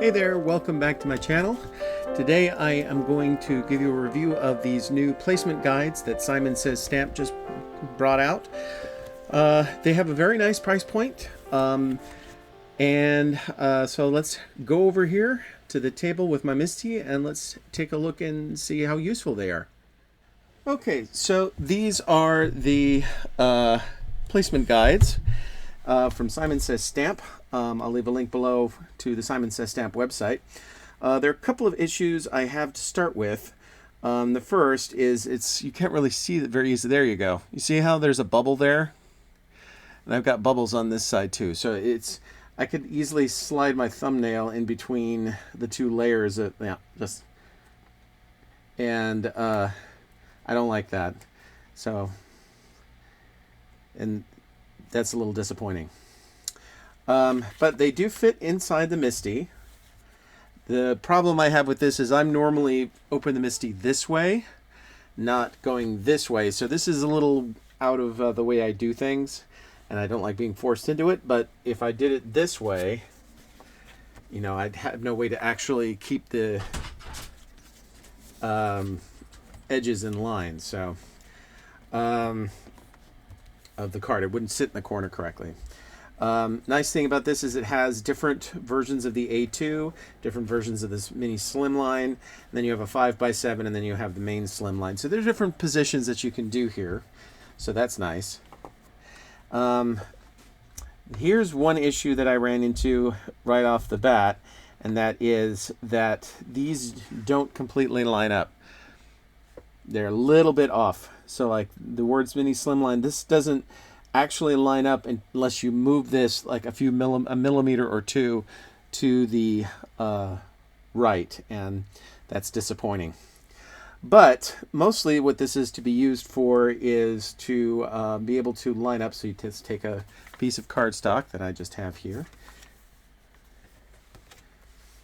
Hey there, welcome back to my channel. Today I am going to give you a review of these new placement guides that Simon Says Stamp just brought out. They have a very nice price point. So let's go over here to the table with my Misty and let's take a look and see how useful they are. Okay, so these are the placement guides from Simon Says Stamp. I'll leave a link below to the Simon Says Stamp website. There are a couple of issues I have to start with. The first is you can't really see it very easily. There you go. You see how there's a bubble there? And I've got bubbles on this side too. So I could easily slide my thumbnail in between the two layers. I don't like that. So, and that's a little disappointing. But they do fit inside the Misty. The problem I have with this is I'm normally open the Misty this way, not going this way. So this is a little out of the way I do things, and I don't like being forced into it. But if I did it this way, you know, I'd have no way to actually keep the edges in line. So of the card, it wouldn't sit in the corner correctly. Nice thing about this is it has different versions of the A2, different versions of this mini slimline, and then you have a 5x7, and then you have the main slimline. So there's different positions that you can do here, so that's nice. Here's one issue that I ran into right off the bat, and that is that these don't completely line up. They're a little bit off. So like the words mini slimline, this doesn't actually line up unless you move this like a millimeter or two to the right, and that's disappointing. But mostly what this is to be used for is to be able to line up. So you just take a piece of cardstock that I just have here.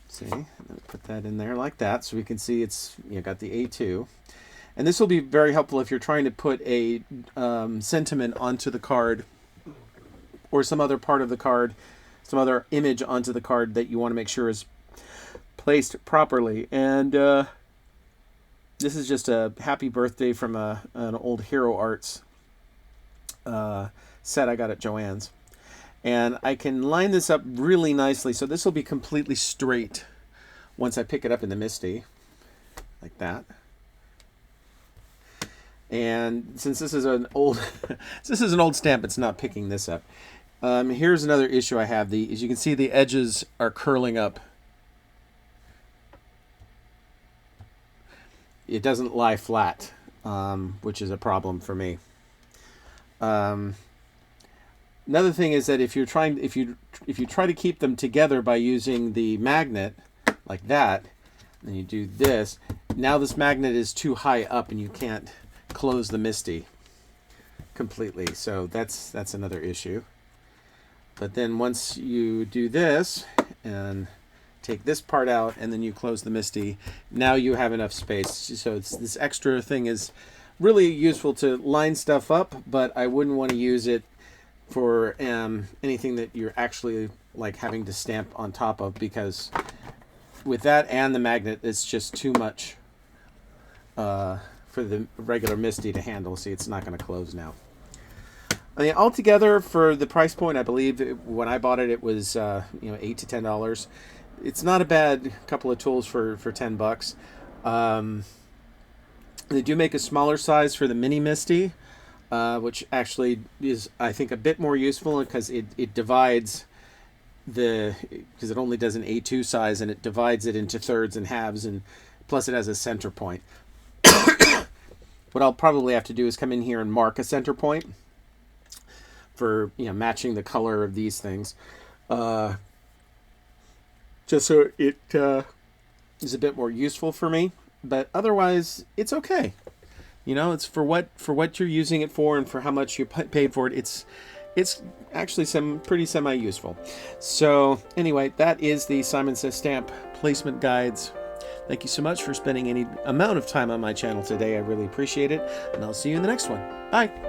See, put that in there like that, so we can see it's got the A2. And this will be very helpful if you're trying to put a sentiment onto the card, or some other part of the card, some other image onto the card that you want to make sure is placed properly. And this is just a happy birthday from an old Hero Arts set I got at Joann's. And I can line this up really nicely. So this will be completely straight once I pick it up in the Misty, like that. And since this is an old stamp, it's not picking this up. Here's another issue I have. As you can see, the edges are curling up. It doesn't lie flat, which is a problem for me. Another thing is that if you try to keep them together by using the magnet like that, and you do this, now this magnet is too high up and you can't close the Misty completely. So that's another issue. But then once you do this and take this part out and then you close the Misty, now you have enough space. So this extra thing is really useful to line stuff up, but I wouldn't want to use it for anything that you're actually like having to stamp on top of, because with that and the magnet, it's just too much for the regular Misty to handle. See, it's not going to close now. I mean, altogether for the price point, I believe when I bought it, it was $8 to $10. It's not a bad couple of tools for $10. They do make a smaller size for the mini Misty, which actually is, I think, a bit more useful because it divides because it only does an A2 size, and it divides it into thirds and halves, and plus it has a center point. What I'll probably have to do is come in here and mark a center point for matching the color of these things, just so it is a bit more useful for me. But otherwise, it's okay. It's for what you're using it for and for how much you paid for it. It's actually pretty semi-useful. So anyway, that is the Simon Says Stamp placement guides. Thank you so much for spending any amount of time on my channel today. I really appreciate it, and I'll see you in the next one. Bye.